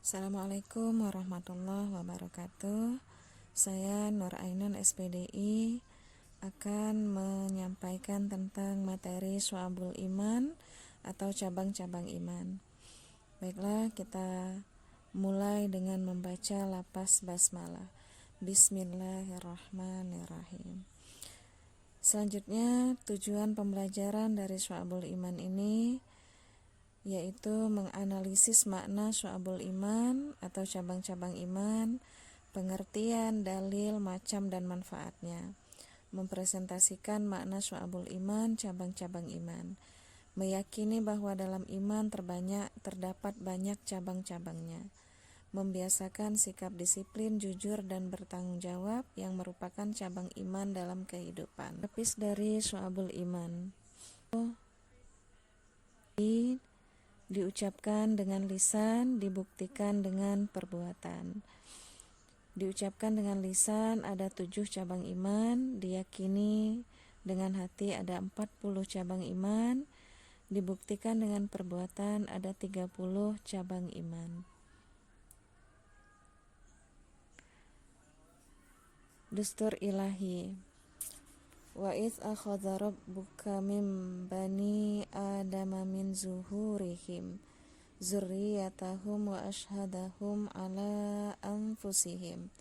Assalamualaikum warahmatullahi wabarakatuh. Saya Nur Ainun SPDI akan menyampaikan tentang materi Syu'abul Iman atau cabang-cabang iman. Baiklah, kita mulai dengan membaca lafaz basmalah. Bismillahirrahmanirrahim. Selanjutnya, tujuan pembelajaran dari Syu'abul Iman ini yaitu menganalisis makna syu'abul iman atau cabang-cabang iman, pengertian, dalil, macam dan manfaatnya, mempresentasikan makna syu'abul iman, cabang-cabang iman, meyakini bahwa dalam iman terdapat banyak cabang-cabangnya, membiasakan sikap disiplin, jujur, dan bertanggung jawab yang merupakan cabang iman dalam kehidupan. Lapis dari syu'abul iman diucapkan dengan lisan, dibuktikan dengan perbuatan. Diucapkan dengan lisan ada 7 cabang iman, diyakini dengan hati ada 40 cabang iman, dibuktikan dengan perbuatan ada 30 cabang iman. Dustur ilahi. Wa idz akhadha rabbuka min bani adama min zuhurihim zurriyatahum wa ashhadahum ala anfusihim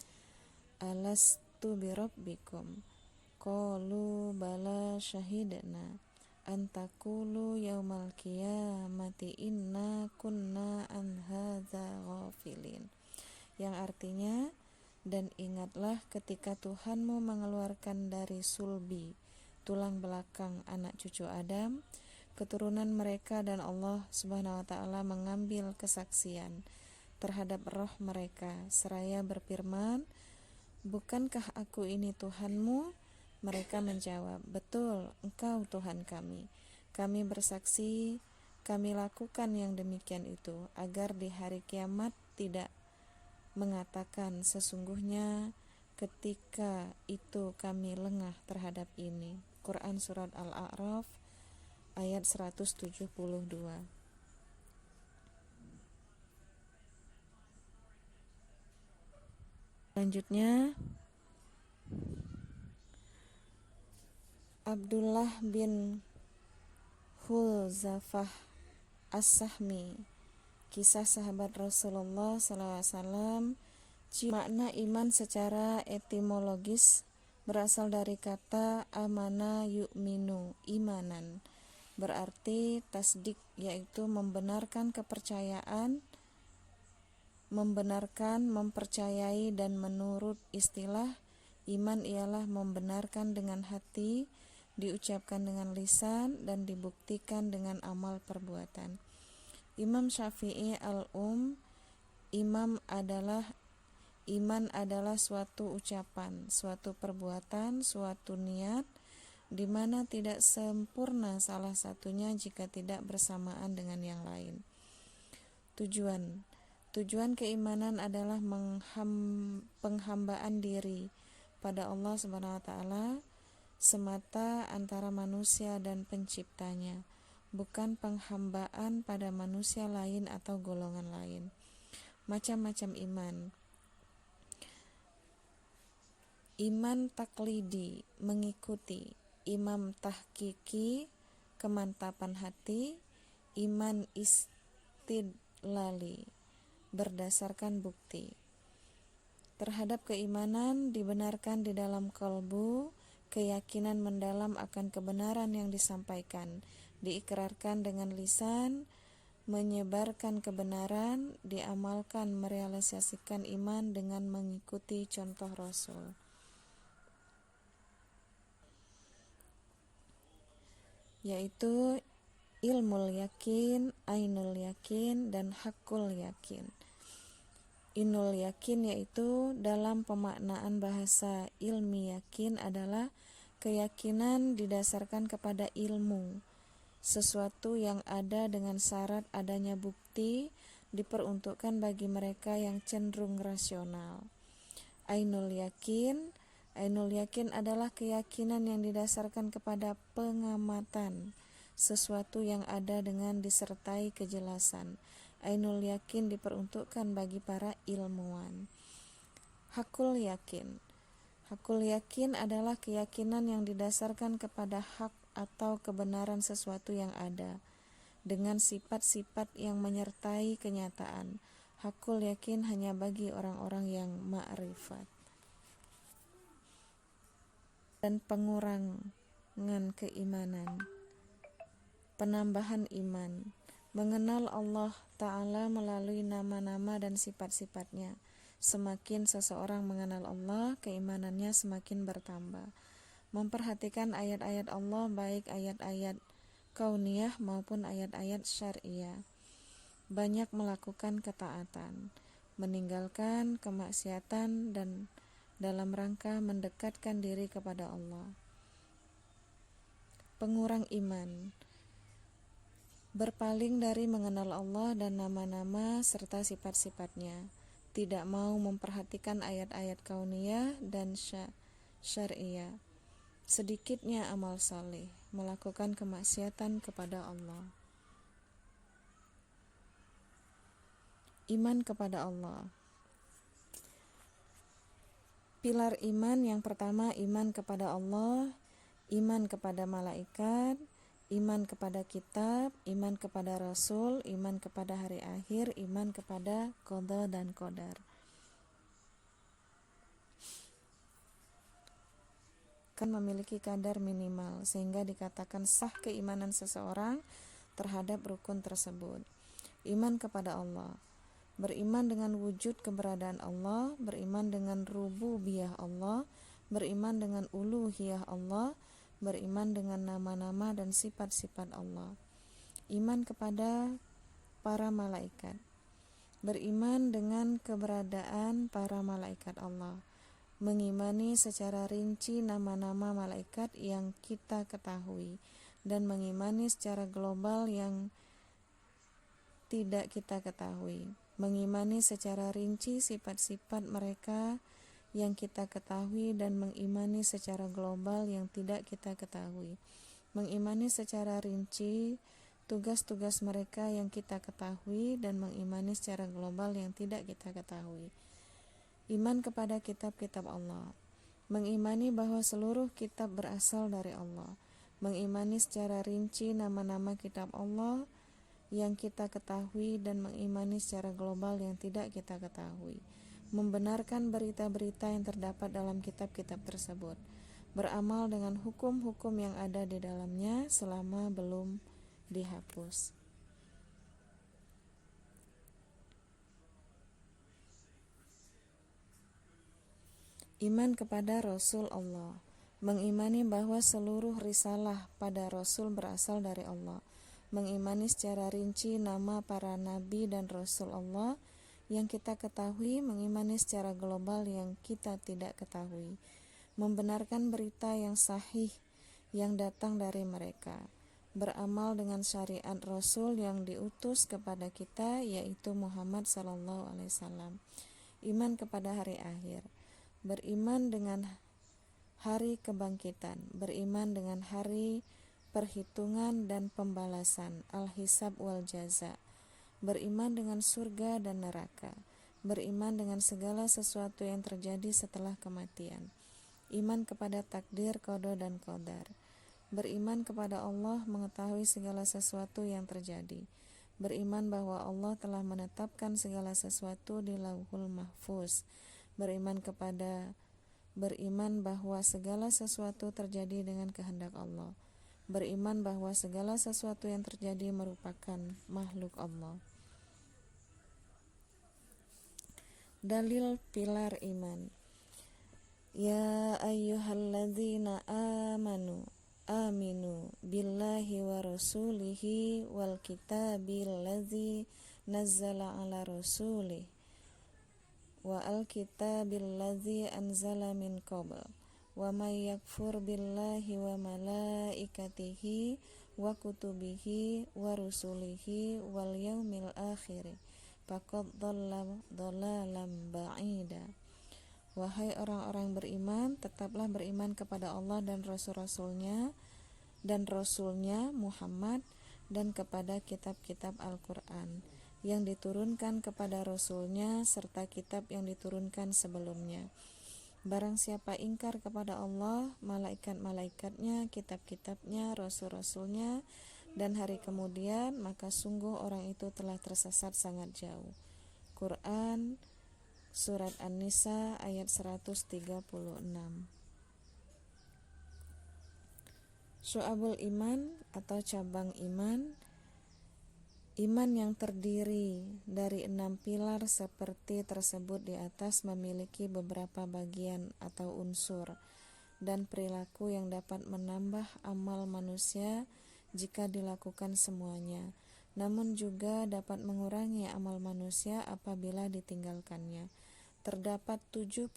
alastu birabbikum qalu bala syahidna an taqulu yaumal qiyamati inna kunna an hadza ghafilin, yang artinya, dan ingatlah ketika Tuhanmu mengeluarkan dari sulbi, tulang belakang anak cucu Adam, keturunan mereka, dan Allah Subhanahu wa ta'ala mengambil kesaksian terhadap roh mereka seraya berfirman, bukankah aku ini Tuhanmu? Mereka menjawab, betul, engkau Tuhan kami. Kami bersaksi, kami lakukan yang demikian itu, agar di hari kiamat tidak mengatakan sesungguhnya ketika itu kami lengah terhadap ini. Quran Surat Al-A'raf ayat 172. Selanjutnya, Abdullah bin Hulzafah As-Sahmi, kisah sahabat Rasulullah SAW. Makna iman secara etimologis berasal dari kata amana yu'minu, imanan, berarti tasdik, yaitu membenarkan kepercayaan, membenarkan, mempercayai, dan menurut istilah, iman ialah membenarkan dengan hati, diucapkan dengan lisan, dan dibuktikan dengan amal perbuatan. Imam Syafi'i iman adalah suatu ucapan, suatu perbuatan, suatu niat, di mana tidak sempurna salah satunya jika tidak bersamaan dengan yang lain. Tujuan keimanan adalah penghambaan diri pada Allah Subhanahu wa ta'ala semata antara manusia dan penciptanya, bukan penghambaan pada manusia lain atau golongan lain. Macam-macam iman. Iman taklidi, mengikuti. Iman tahqiqi, kemantapan hati. Iman istidlali, berdasarkan bukti. Terhadap keimanan dibenarkan di dalam kalbu, keyakinan mendalam akan kebenaran yang disampaikan, diikrarkan dengan lisan, menyebarkan kebenaran, diamalkan, merealisasikan iman dengan mengikuti contoh Rasul. Yaitu ilmul yakin, ainul yakin, dan hakul yakin. Ainul yakin yaitu dalam pemaknaan bahasa ilmi yakin adalah keyakinan didasarkan kepada ilmu, sesuatu yang ada dengan syarat adanya bukti, diperuntukkan bagi mereka yang cenderung rasional. Ainul yakin adalah keyakinan yang didasarkan kepada pengamatan, sesuatu yang ada dengan disertai kejelasan. Ainul yakin diperuntukkan bagi para ilmuwan. Hakul yakin. Hakul yakin adalah keyakinan yang didasarkan kepada hak atau kebenaran sesuatu yang ada, dengan sifat-sifat yang menyertai kenyataan. Hakul yakin hanya bagi orang-orang yang ma'rifat. Dan pengurangan keimanan, penambahan iman, mengenal Allah Ta'ala melalui nama-nama dan sifat-sifatnya. Semakin seseorang mengenal Allah, keimanannya semakin bertambah. Memperhatikan ayat-ayat Allah, baik ayat-ayat kauniyah maupun ayat-ayat syariah. Banyak melakukan ketaatan, meninggalkan kemaksiatan dan dalam rangka mendekatkan diri kepada Allah. Pengurang iman, berpaling dari mengenal Allah dan nama-nama serta sifat-sifatnya, tidak mau memperhatikan ayat-ayat kauniyah dan syariah. Sedikitnya amal saleh, melakukan kemaksiatan kepada Allah. Iman kepada Allah. Pilar iman yang pertama, iman kepada Allah, iman kepada malaikat, iman kepada kitab, iman kepada rasul, iman kepada hari akhir, iman kepada qada dan qadar. Kan memiliki kadar minimal sehingga dikatakan sah keimanan seseorang terhadap rukun tersebut. Iman kepada Allah, beriman dengan wujud keberadaan Allah, beriman dengan rububiyah Allah, beriman dengan uluhiyah Allah, beriman dengan nama-nama dan sifat-sifat Allah. Iman kepada para malaikat, beriman dengan keberadaan para malaikat Allah, mengimani secara rinci nama-nama malaikat yang kita ketahui, dan mengimani secara global yang tidak kita ketahui, mengimani secara rinci sifat-sifat mereka yang kita ketahui dan mengimani secara global yang tidak kita ketahui, mengimani secara rinci tugas-tugas mereka yang kita ketahui dan mengimani secara global yang tidak kita ketahui. Iman kepada kitab-kitab Allah, mengimani bahwa seluruh kitab berasal dari Allah, mengimani secara rinci nama-nama kitab Allah yang kita ketahui dan mengimani secara global yang tidak kita ketahui, membenarkan berita-berita yang terdapat dalam kitab-kitab tersebut, beramal dengan hukum-hukum yang ada di dalamnya selama belum dihapus. Iman kepada Rasul Allah, mengimani bahwa seluruh risalah pada Rasul berasal dari Allah, mengimani secara rinci nama para nabi dan Rasul Allah yang kita ketahui, mengimani secara global yang kita tidak ketahui, membenarkan berita yang sahih yang datang dari mereka, beramal dengan syariat Rasul yang diutus kepada kita, yaitu Muhammad SAW. Iman kepada hari akhir, beriman dengan hari kebangkitan, beriman dengan hari perhitungan dan pembalasan, al-hisab wal jaza, beriman dengan surga dan neraka, beriman dengan segala sesuatu yang terjadi setelah kematian, iman kepada takdir, qada dan qadar, beriman kepada Allah mengetahui segala sesuatu yang terjadi, beriman bahwa Allah telah menetapkan segala sesuatu di Lauhul Mahfuz, beriman bahwa segala sesuatu terjadi dengan kehendak Allah, beriman bahwa segala sesuatu yang terjadi merupakan makhluk Allah. Dalil pilar iman. Ya ayyuhalladzina amanu aminu billahi wa rasulihi wal kitabil ladzi nazzala ala rasulih wa al-kitabil ladzi anzala min qabl wa may yakfur billahi wa malaikatihi wa kutubihi wa rusulihi wal yaumil akhir faqad dhalla dhalalan ba'ida. Wahai orang-orang beriman, tetaplah beriman kepada Allah dan Rasul-Rasulnya dan Rasulnya Muhammad, dan kepada kitab-kitab Al-Quran, yang diturunkan kepada Rasulnya serta kitab yang diturunkan sebelumnya. Barang siapa ingkar kepada Allah, malaikat-malaikatnya, kitab-kitabnya, rasul-rasulnya, dan hari kemudian, maka sungguh orang itu telah tersesat sangat jauh. Quran Surat An-Nisa ayat 136. Syu'abul iman atau cabang iman, iman yang terdiri dari 6 pilar seperti tersebut di atas memiliki beberapa bagian atau unsur dan perilaku yang dapat menambah amal manusia jika dilakukan semuanya, namun juga dapat mengurangi amal manusia apabila ditinggalkannya. Terdapat 77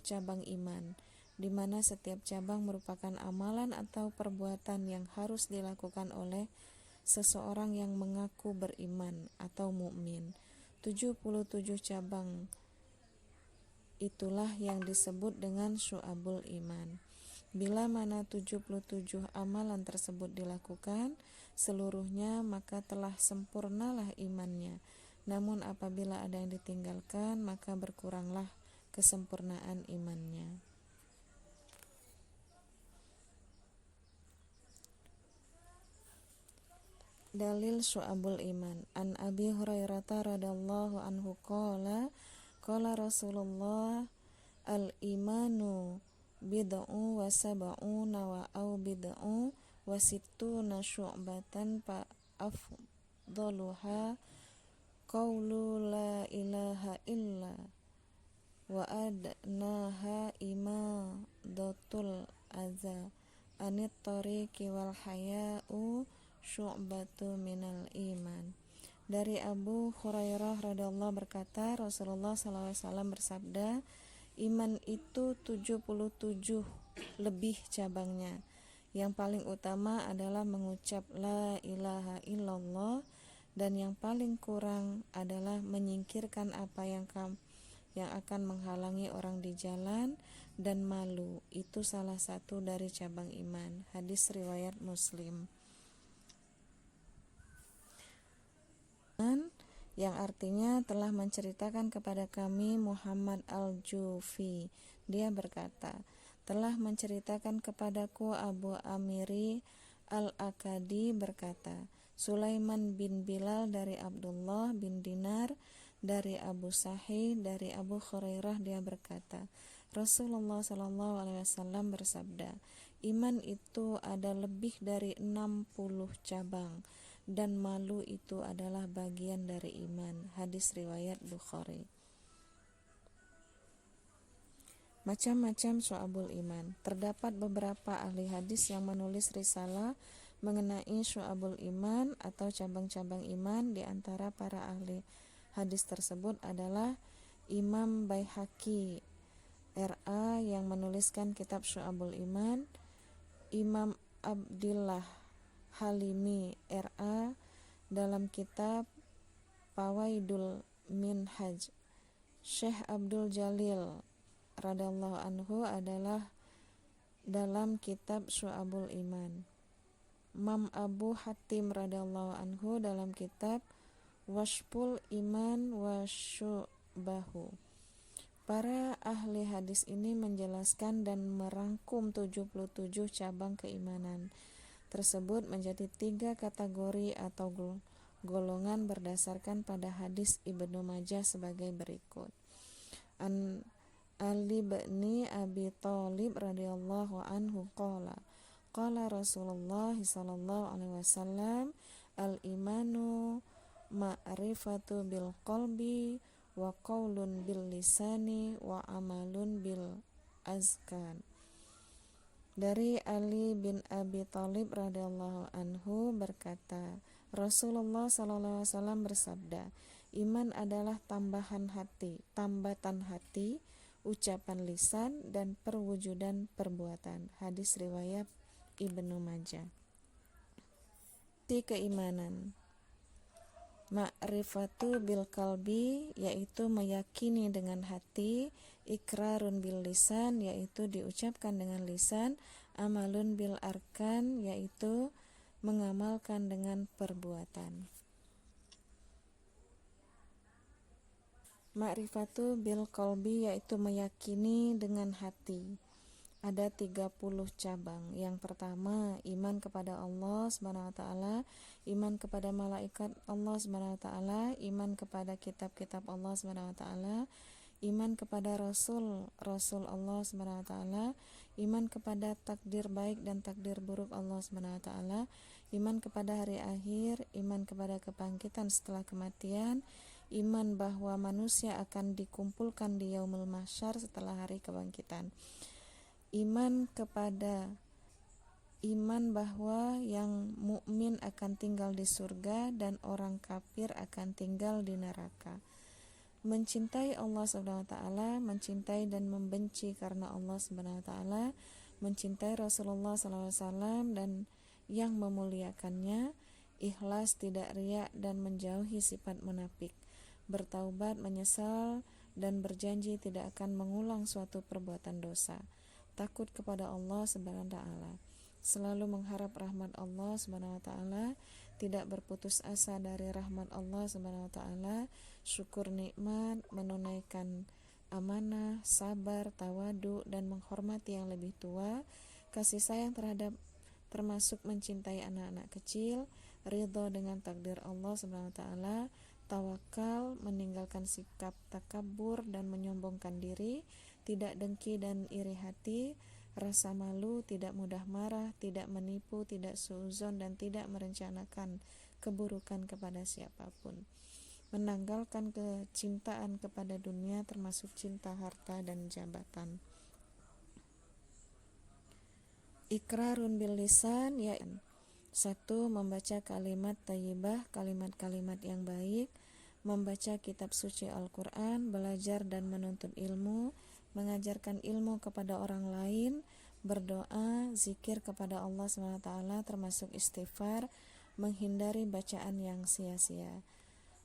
cabang iman, di mana setiap cabang merupakan amalan atau perbuatan yang harus dilakukan oleh seseorang yang mengaku beriman atau mukmin. 77 cabang itulah yang disebut dengan syu'abul iman. Bila mana 77 amalan tersebut dilakukan seluruhnya, maka telah sempurnalah imannya. Namun apabila ada yang ditinggalkan, maka berkuranglah kesempurnaan imannya. Dalil syu'abul iman. An Abi Hurairah radhiyallahu anhu qala Rasulullah al-imanu bid'u wa sab'una wa au bid'u wa sittuna syu'batan fa afdaluha qaulu la ilaha illa wa adnaha imadatul adza anit tariqi wal haya'u syu'batu minal iman. Dari Abu Hurairah radhiyallahu berkata, Rasulullah SAW bersabda, iman itu 77 lebih cabangnya. Yang paling utama adalah mengucap la ilaha illallah, dan yang paling kurang adalah menyingkirkan apa yang akan menghalangi orang di jalan, dan malu. Itu salah satu dari cabang iman. Hadis riwayat Muslim. Yang artinya telah menceritakan kepada kami Muhammad al-Jufi. Dia berkata, telah menceritakan kepadaku Abu Amiri al-Akadi berkata, Sulaiman bin Bilal dari Abdullah bin Dinar dari Abu Sahih dari Abu Hurairah, dia berkata, Rasulullah SAW bersabda, iman itu ada lebih dari 60 cabang, dan malu itu adalah bagian dari iman. Hadis riwayat Bukhari. Macam-macam syu'abul iman. Terdapat beberapa ahli hadis yang menulis risalah mengenai syu'abul iman atau cabang-cabang iman. Di antara para ahli hadis tersebut adalah Imam Baihaqi R.A. yang menuliskan kitab Syu'abul Iman, Imam Abdillah Halimi R.A. dalam kitab Fawaidul Minhaj, Syekh Abdul Jalil radhiyallahu anhu adalah dalam kitab Syu'abul Iman, Imam Abu Hatim radhiyallahu anhu dalam kitab Washful Iman wa Syu'bahu. Para ahli hadis ini menjelaskan dan merangkum 77 cabang keimanan tersebut menjadi 3 kategori atau golongan berdasarkan pada hadis Ibnu Majah sebagai berikut. An Ali bin Abi Thalib radhiyallahu anhu qala Rasulullah sallallahu alaihi wasallam, al-imanu ma'rifatu bil qalbi wa qaulun bil lisani wa amalun bil azkan. Dari Ali bin Abi Thalib radhiyallahu anhu berkata, Rasulullah sallallahu alaihi wasallam bersabda, iman adalah tambatan hati, ucapan lisan, dan perwujudan perbuatan. Hadis riwayat Ibnu Majah. Keimanan. Ma'rifatu bil qalbi, yaitu meyakini dengan hati, ikrarun bil lisan, yaitu diucapkan dengan lisan, amalun bil arkan, yaitu mengamalkan dengan perbuatan. Ma'rifatu bil qalbi, yaitu meyakini dengan hati. Ada 30 cabang. Yang pertama, iman kepada Allah Subhanahu wa taala, iman kepada malaikat Allah Subhanahu wa taala, iman kepada kitab-kitab Allah Subhanahu wa taala, iman kepada Rasul Allah Subhanahu wa taala, iman kepada takdir baik dan takdir buruk Allah Subhanahu wa taala, iman kepada hari akhir, iman kepada kebangkitan setelah kematian, iman bahwa manusia akan dikumpulkan di yaumul mahsyar setelah hari kebangkitan, iman bahwa yang mukmin akan tinggal di surga dan orang kafir akan tinggal di neraka. Mencintai Allah Subhanahu wa taala, mencintai dan membenci karena Allah Subhanahu wa taala, mencintai Rasulullah sallallahu alaihi wasallam dan yang memuliakannya, ikhlas, tidak riya dan menjauhi sifat munafik, bertaubat, menyesal dan berjanji tidak akan mengulang suatu perbuatan dosa, takut kepada Allah Subhanahu wa taala, selalu mengharap rahmat Allah Subhanahu wa taala, tidak berputus asa dari rahmat Allah Subhanahu wa taala, syukur nikmat, menunaikan amanah, sabar, tawadu dan menghormati yang lebih tua, kasih sayang termasuk mencintai anak-anak kecil, ridha dengan takdir Allah Subhanahu wa taala, tawakal, meninggalkan sikap takabur dan menyombongkan diri, tidak dengki dan iri hati, rasa malu, tidak mudah marah, tidak menipu, tidak suudzon dan tidak merencanakan keburukan kepada siapapun, menanggalkan kecintaan kepada dunia termasuk cinta harta dan jabatan. Iqrarun bil lisan, yaitu 1. Membaca kalimat thayyibah, kalimat-kalimat yang baik, membaca kitab suci Al-Quran, belajar dan menuntut ilmu, mengajarkan ilmu kepada orang lain, berdoa, zikir kepada Allah SWT termasuk istighfar, menghindari bacaan yang sia-sia.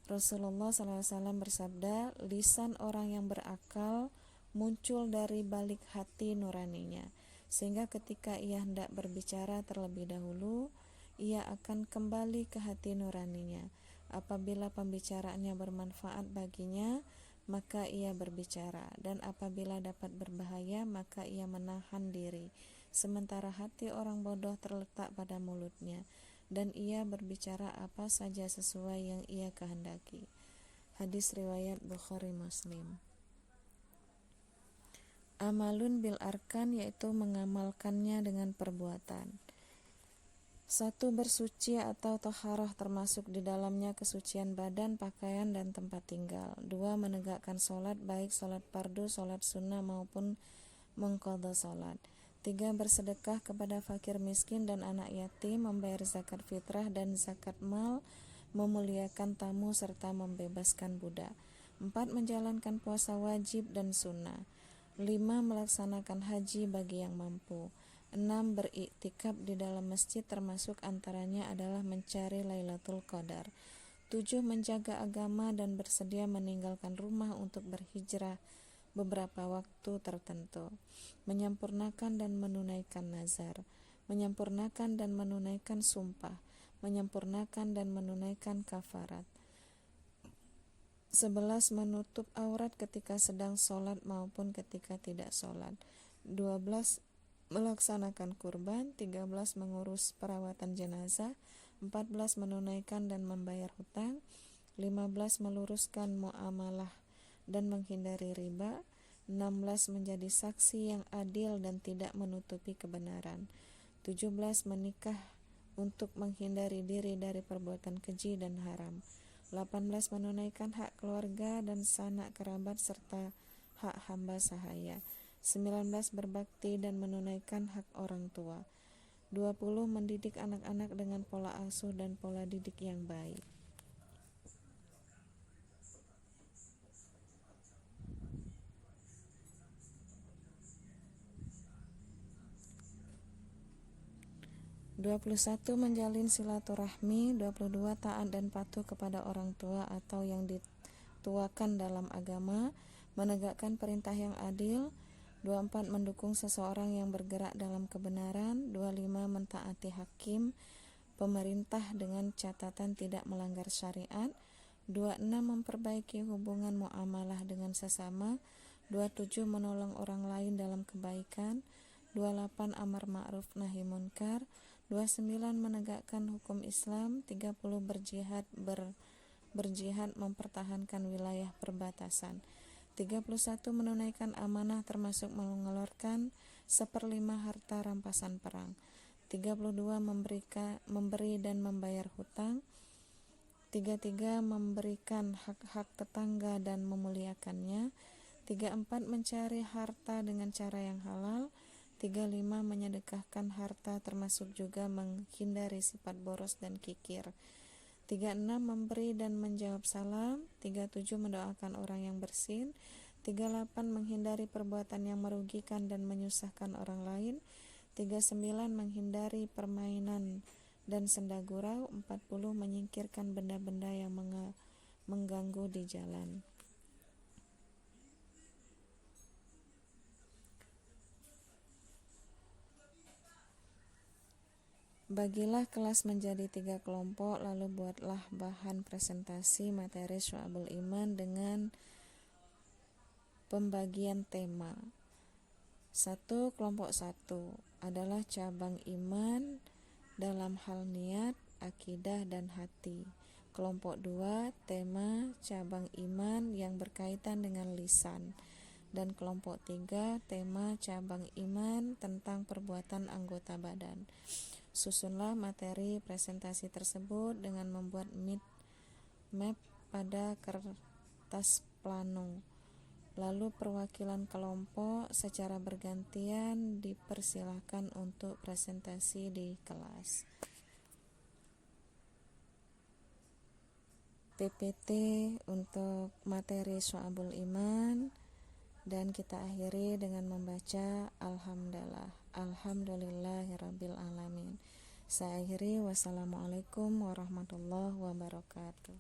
Rasulullah SAW bersabda, lisan orang yang berakal muncul dari balik hati nuraninya, sehingga ketika ia hendak berbicara terlebih dahulu, ia akan kembali ke hati nuraninya. Apabila pembicaraannya bermanfaat baginya, maka ia berbicara, dan apabila dapat berbahaya, maka ia menahan diri. Sementara hati orang bodoh terletak pada mulutnya, dan ia berbicara apa saja sesuai yang ia kehendaki. Hadis riwayat Bukhari Muslim. Amalun bil arkan, yaitu mengamalkannya dengan perbuatan. 1. Bersuci atau taharah termasuk di dalamnya kesucian badan, pakaian, dan tempat tinggal. 2. Menegakkan sholat, baik sholat fardu, sholat sunnah maupun mengqadha sholat. 3. Bersedekah kepada fakir miskin dan anak yatim, membayar zakat fitrah dan zakat mal, memuliakan tamu serta membebaskan budak. 4. Menjalankan puasa wajib dan sunnah. 5. Melaksanakan haji bagi yang mampu. 6. Beriktikaf di dalam masjid, termasuk antaranya adalah mencari Lailatul Qadar. 7. Menjaga agama dan bersedia meninggalkan rumah untuk berhijrah beberapa waktu tertentu. Menyempurnakan dan menunaikan nazar. Menyempurnakan dan menunaikan sumpah. Menyempurnakan dan menunaikan kafarat. 11. Menutup aurat ketika sedang sholat maupun ketika tidak sholat. 12. Melaksanakan kurban. 13. Mengurus perawatan jenazah. 14. Menunaikan dan membayar hutang. 15. Meluruskan muamalah dan menghindari riba. 16. Menjadi saksi yang adil dan tidak menutupi kebenaran. 17. Menikah untuk menghindari diri dari perbuatan keji dan haram. 18. Menunaikan hak keluarga dan sanak kerabat serta hak hamba sahaya. 19. Berbakti dan menunaikan hak orang tua. 20. Mendidik anak-anak dengan pola asuh dan pola didik yang baik. (21) Menjalin silaturahmi. 22. Taat dan patuh kepada orang tua atau yang dituakan dalam agama, menegakkan perintah yang adil. 24. Mendukung seseorang yang bergerak dalam kebenaran. 25. Mentaati hakim pemerintah dengan catatan tidak melanggar syariat. 26 memperbaiki hubungan muamalah dengan sesama. 27 menolong orang lain dalam kebaikan. 28 amar ma'ruf nahi munkar. 29 menegakkan hukum Islam. 30 berjihad mempertahankan wilayah perbatasan. 31 menunaikan amanah termasuk mengeluarkan 1/5 harta rampasan perang. 32 memberi dan membayar hutang. 33 memberikan hak-hak tetangga dan memuliakannya. 34 mencari harta dengan cara yang halal. 35 menyedekahkan harta termasuk juga menghindari sifat boros dan kikir. 36 memberi dan menjawab salam. 37 mendoakan orang yang bersin. 38 menghindari perbuatan yang merugikan dan menyusahkan orang lain. 39 menghindari permainan dan senda gurau. 40 menyingkirkan benda-benda yang mengganggu di jalan. Bagilah kelas menjadi 3 kelompok, lalu buatlah bahan presentasi materi Syu'abul Iman dengan pembagian tema. 1. Kelompok 1 adalah cabang iman dalam hal niat, akidah, dan hati. Kelompok 2 tema cabang iman yang berkaitan dengan lisan. Dan kelompok 3 tema cabang iman tentang perbuatan anggota badan. Susunlah materi presentasi tersebut dengan membuat map pada kertas plano. Lalu perwakilan kelompok secara bergantian dipersilahkan untuk presentasi di kelas. PPT untuk materi Syu'abul Iman, dan kita akhiri dengan membaca Alhamdulillahirabbil alamin. Saya akhiri, wassalamualaikum warahmatullahi wabarakatuh.